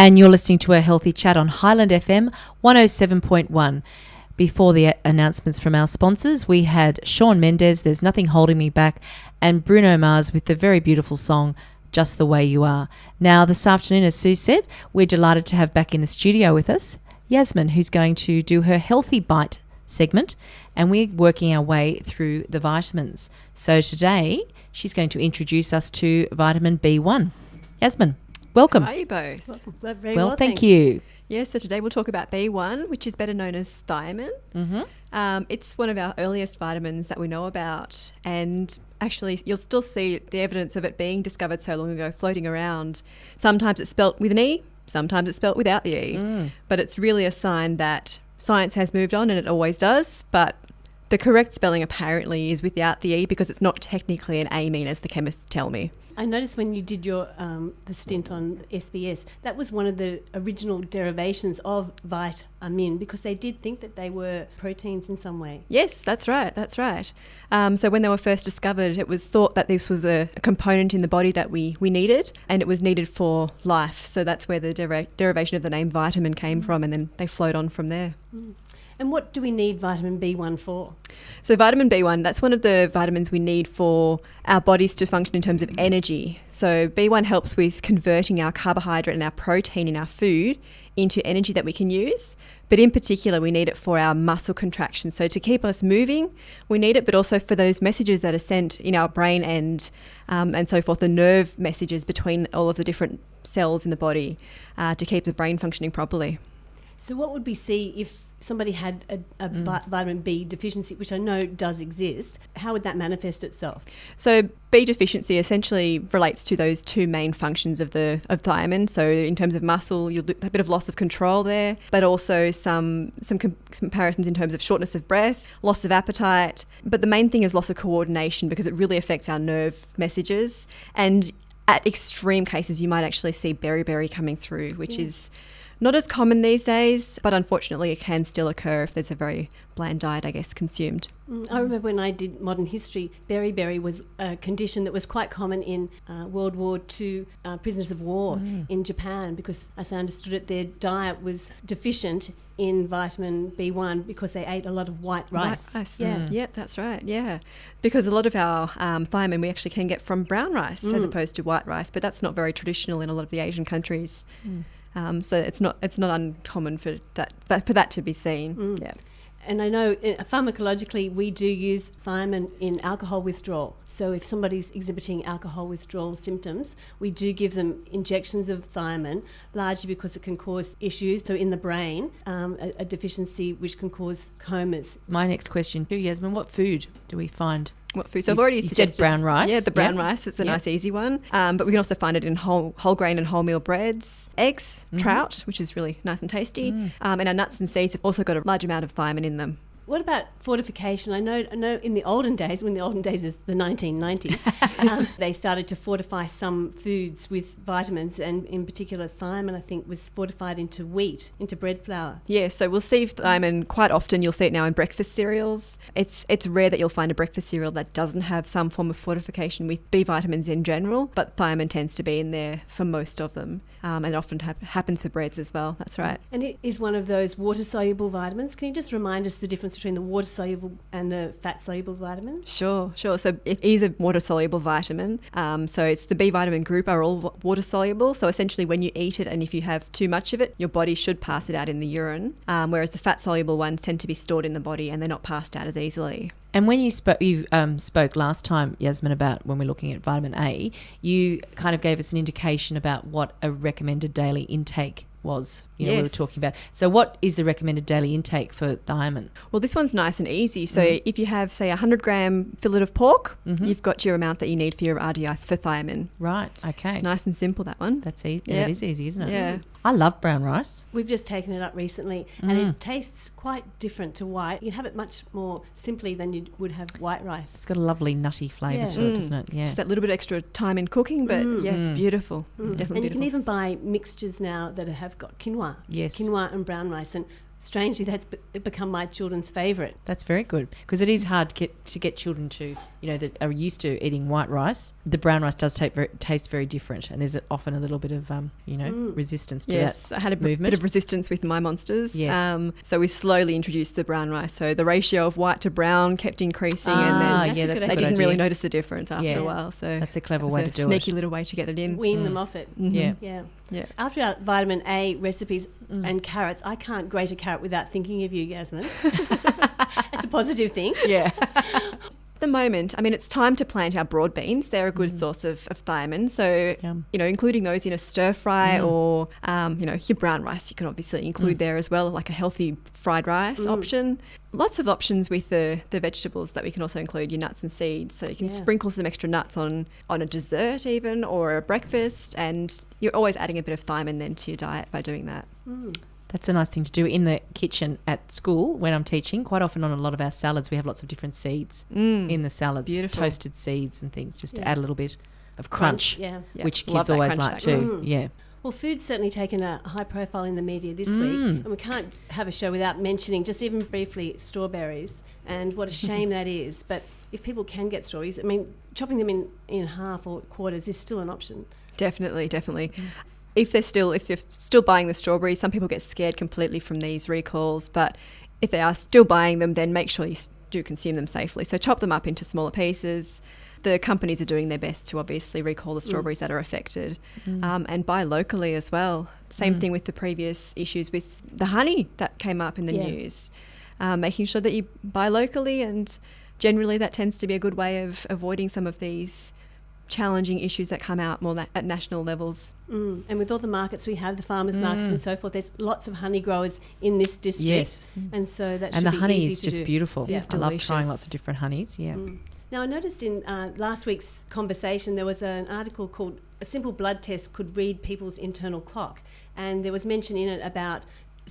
And you're listening to A Healthy Chat on Highland FM 107.1. Before the announcements from our sponsors, we had Shawn Mendes, There's Nothing Holding Me Back, and Bruno Mars with the very beautiful song, Just the Way You Are. Now, this afternoon, as Sue said, we're delighted to have back in the studio with us Yasmine, who's going to do her Healthy Bite segment, and we're working our way through the vitamins. So today, she's going to introduce us to vitamin B1. Yasmine, welcome. How are you both? Very well, thank you. Yes, so today we'll talk about B1, which is better known as thiamin. It's one of our earliest vitamins that we know about, and actually you'll still see the evidence of it being discovered so long ago floating around. Sometimes it's spelt with an E, sometimes it's spelt without the E, but it's really a sign that science has moved on, and it always does, but the correct spelling apparently is without the E because it's not technically an amine, as the chemists tell me. I noticed when you did your the stint on SBS, that was one of the original derivations of vitamin, because they did think that they were proteins in some way. Yes, that's right. So when they were first discovered, it was thought that this was a component in the body that we needed, and it was needed for life. So that's where the derivation of the name vitamin came from, and then they flowed on from there. And what do we need vitamin B1 for? So vitamin B1, that's one of the vitamins we need for our bodies to function in terms of energy. So B1 helps with converting our carbohydrate and our protein in our food into energy that we can use. But in particular, we need it for our muscle contraction. So to keep us moving, we need it, but also for those messages that are sent in our brain and so forth, the nerve messages between all of the different cells in the body to keep the brain functioning properly. So what would we see if somebody had a vitamin B deficiency, which I know does exist? How would that manifest itself? So B deficiency essentially relates to those two main functions of thiamin. So in terms of muscle, you'll do a bit of loss of control there, but also some comparisons in terms of shortness of breath, loss of appetite. But the main thing is loss of coordination, because it really affects our nerve messages. And at extreme cases, you might actually see beriberi coming through, which is not as common these days, but unfortunately it can still occur if there's a very bland diet, I guess, consumed. I remember when I did modern history, beriberi was a condition that was quite common in World War II prisoners of war in Japan, because, as I understood it, their diet was deficient in vitamin B1 because they ate a lot of white rice. Yeah, that's right, yeah. Because a lot of our thiamin we actually can get from brown rice as opposed to white rice, but that's not very traditional in a lot of the Asian countries. So it's not uncommon for that to be seen. Yeah. And I know pharmacologically we do use thiamin in alcohol withdrawal. So if somebody's exhibiting alcohol withdrawal symptoms, we do give them injections of thiamin, largely because it can cause issues. So in the brain, a deficiency which can cause comas. My next question to Yasmine, what food do we find? What food? So I've already said brown rice. Yeah, the brown rice. It's a nice, easy one. But we can also find it in whole grain and wholemeal breads, eggs, trout, which is really nice and tasty. And our nuts and seeds have also got a large amount of thiamin in them. What about fortification? I know in the olden days, when the olden days is the 1990s, they started to fortify some foods with vitamins, and in particular thiamin, I think, was fortified into wheat, into bread flour. Yeah, so we'll see thiamin quite often. You'll see it now in breakfast cereals. It's rare that you'll find a breakfast cereal that doesn't have some form of fortification with B vitamins in general, but thiamin tends to be in there for most of them. And it often happens for breads as well. That's right. And it is one of those water-soluble vitamins. Can you just remind us the difference between the water-soluble and the fat-soluble vitamins? Sure. So it is a water-soluble vitamin. So it's the B vitamin group are all water-soluble. So essentially when you eat it, and if you have too much of it, your body should pass it out in the urine, whereas the fat-soluble ones tend to be stored in the body and they're not passed out as easily. And when you spoke last time, Yasmine, about when we're looking at vitamin A, you kind of gave us an indication about what a recommended daily intake was, we were talking about. So what is the recommended daily intake for thiamin? Well, this one's nice and easy. So if you have, say, a 100-gram fillet of pork, you've got your amount that you need for your RDI for thiamin. Right, okay. It's nice and simple, that one. That's easy. Yeah, it is easy, isn't it? Yeah. I love brown rice. We've just taken it up recently, and it tastes quite different to white. You have it much more simply than you would have white rice. It's got a lovely nutty flavour to it, doesn't it? Yeah. Just that little bit extra time in cooking, but it's beautiful. Definitely and beautiful. You can even buy mixtures now that have got quinoa. Yes. Quinoa and brown rice. And strangely, that's become my children's favourite. That's very good, because it is hard to get children to, that are used to eating white rice. The brown rice does taste very different, and there's often a little bit of, resistance to that I had a movement. bit of resistance with my monsters. Yes. So we slowly introduced the brown rice. So the ratio of white to brown kept increasing, and then that's a they good didn't idea. really notice the difference after a while. So that's a clever way to do it. Sneaky little way to get it in. Wean them off it. Mm-hmm. Yeah. After our vitamin A recipes and carrots, I can't grate a carrot without thinking of you, Yasmine. It's a positive thing. Yeah. At the moment, it's time to plant our broad beans. They're a good source of thiamin. So, including those in a stir fry or, your brown rice, you can obviously include there as well, like a healthy fried rice option. Lots of options with the vegetables that we can also include, your nuts and seeds. So you can sprinkle some extra nuts on a dessert even, or a breakfast, and you're always adding a bit of thiamin then to your diet by doing that. That's a nice thing to do in the kitchen at school when I'm teaching. Quite often on a lot of our salads, we have lots of different seeds in the salads. Beautiful. Toasted seeds and things, just to add a little bit of crunch, which Love kids that always crunch like factor. too. Yeah. Well, food's certainly taken a high profile in the media this week, and we can't have a show without mentioning, just even briefly, strawberries and what a shame that is. But if people can get strawberries, chopping them in half or quarters is still an option. Definitely. If you're still buying the strawberries, some people get scared completely from these recalls, but if they are still buying them, then make sure you do consume them safely. So chop them up into smaller pieces. The companies are doing their best to obviously recall the strawberries that are affected, and buy locally as well. Same thing with the previous issues with the honey that came up in the news. Making sure that you buy locally, and generally that tends to be a good way of avoiding some of these challenging issues that come out more at national levels. And with all the markets we have, the farmers markets and so forth, there's lots of honey growers in this district. Yes. And so that and should the be honey easy is to just do. beautiful. Yeah. I love trying lots of different honeys. Yeah. Now, I noticed in last week's conversation there was an article called "A Simple Blood Test Could Read People's Internal Clock," and there was mention in it about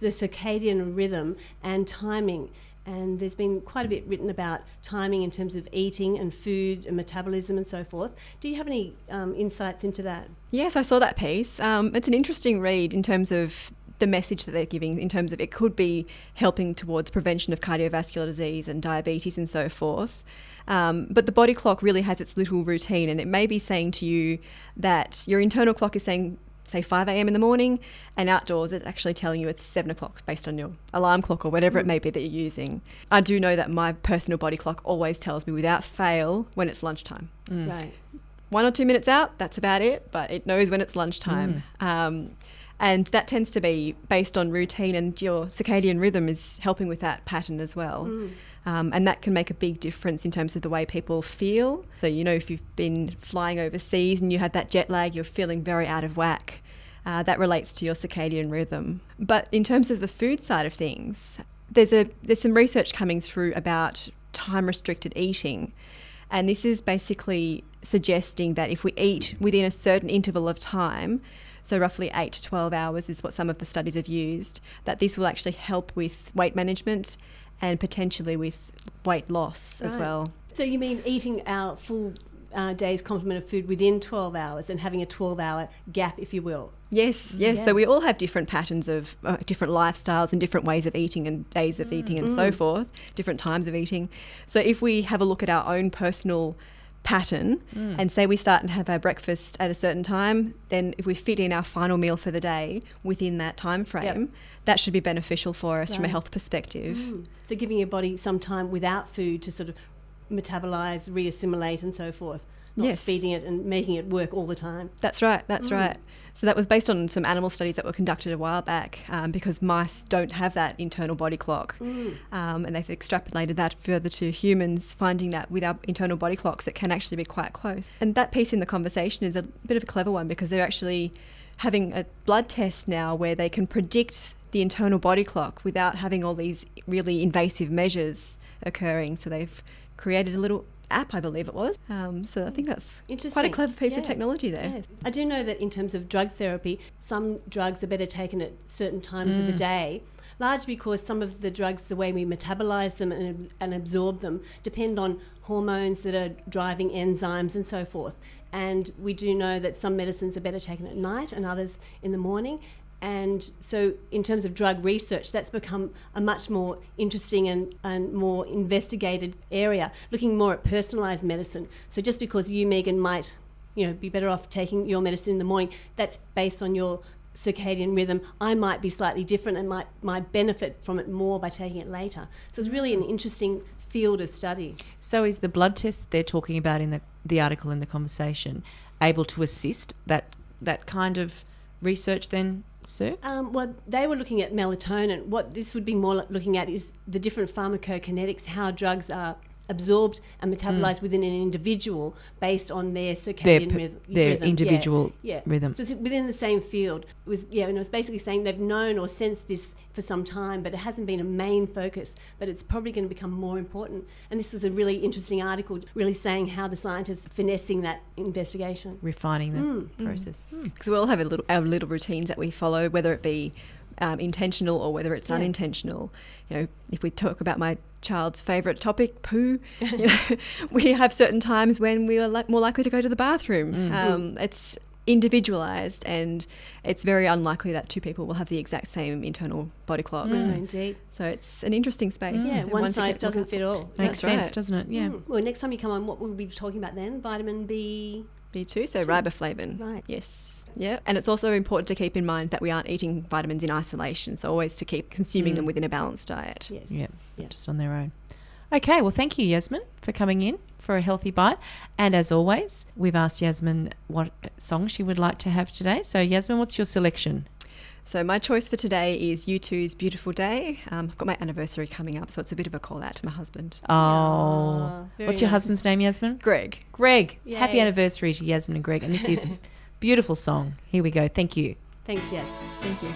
the circadian rhythm and timing. And there's been quite a bit written about timing in terms of eating and food and metabolism and so forth. Do you have any insights into that? Yes, I saw that piece. It's an interesting read in terms of the message that they're giving, in terms of it could be helping towards prevention of cardiovascular disease and diabetes and so forth. But the body clock really has its little routine, and it may be saying to you that your internal clock is saying, say 5 a.m. in the morning, and outdoors it's actually telling you it's 7 o'clock based on your alarm clock or whatever it may be that you're using. I do know that my personal body clock always tells me without fail when it's lunchtime. Right. 1 or 2 minutes out, that's about it, but it knows when it's lunchtime. And that tends to be based on routine, and your circadian rhythm is helping with that pattern as well. And that can make a big difference in terms of the way people feel. So, if you've been flying overseas and you had that jet lag, you're feeling very out of whack. That relates to your circadian rhythm. But in terms of the food side of things, there's some research coming through about time-restricted eating. And this is basically suggesting that if we eat within a certain interval of time, so roughly 8 to 12 hours is what some of the studies have used, that this will actually help with weight management and potentially with weight loss as well. So you mean eating our full day's complement of food within 12 hours and having a 12-hour gap, if you will? Yes. Yeah. So we all have different patterns of different lifestyles and different ways of eating and days of eating and so forth, different times of eating. So if we have a look at our own personal pattern and say we start and have our breakfast at a certain time, then if we fit in our final meal for the day within that time frame, that should be beneficial for us from a health perspective. So giving your body some time without food to sort of metabolise, reassimilate and so forth. Not feeding it and making it work all the time. That's right. So that was based on some animal studies that were conducted a while back, because mice don't have that internal body clock. And they've extrapolated that further to humans, finding that with our internal body clocks it can actually be quite close. And that piece in the conversation is a bit of a clever one, because they're actually having a blood test now where they can predict the internal body clock without having all these really invasive measures occurring. So they've created a little app, I believe it was. So I think that's quite a clever piece of technology there. Yes. I do know that in terms of drug therapy, some drugs are better taken at certain times of the day, largely because some of the drugs, the way we metabolise them and absorb them, depend on hormones that are driving enzymes and so forth. And we do know that some medicines are better taken at night and others in the morning. And so in terms of drug research, that's become a much more interesting and more investigated area, looking more at personalised medicine. So just because you, Megan, might be better off taking your medicine in the morning, that's based on your circadian rhythm. I might be slightly different and might benefit from it more by taking it later. So it's really an interesting field of study. So is the blood test that they're talking about in the article in the conversation able to assist that kind of research then, Sue? Well, they were looking at melatonin. What this would be more looking at is the different pharmacokinetics, how drugs are absorbed and metabolized within an individual based on their circadian rhythm. Their individual rhythm. So it's within the same field. And it was basically saying they've known or sensed this for some time, but it hasn't been a main focus, but it's probably going to become more important. And this was a really interesting article really saying how the scientists are finessing that investigation. Refining the process. Because we all have our little routines that we follow, whether it be intentional or whether it's unintentional. If we talk about my child's favourite topic, poo, we have certain times when we are more likely to go to the bathroom. It's individualised, and it's very unlikely that two people will have the exact same internal body clocks. Indeed. So it's an interesting space. Yeah, one size doesn't fit all. Makes sense, doesn't it? Yeah. Well, next time you come on, what will we be talking about then? Vitamin B2, so riboflavin. Right. Yes. Yeah. And it's also important to keep in mind that we aren't eating vitamins in isolation, so always to keep consuming them within a balanced diet. Yes. Yeah, just on their own. Okay, well, thank you, Yasmine, for coming in for a healthy bite. And as always, we've asked Yasmine what song she would like to have today. So, Yasmine, what's your selection? So my choice for today is U2's Beautiful Day. I've got my anniversary coming up, so it's a bit of a call out to my husband. Oh. What's your husband's name, Yasmine? Greg. Yay. Happy anniversary to Yasmine and Greg. And this is a beautiful song. Here we go. Thank you. Thanks, yes. Thank you.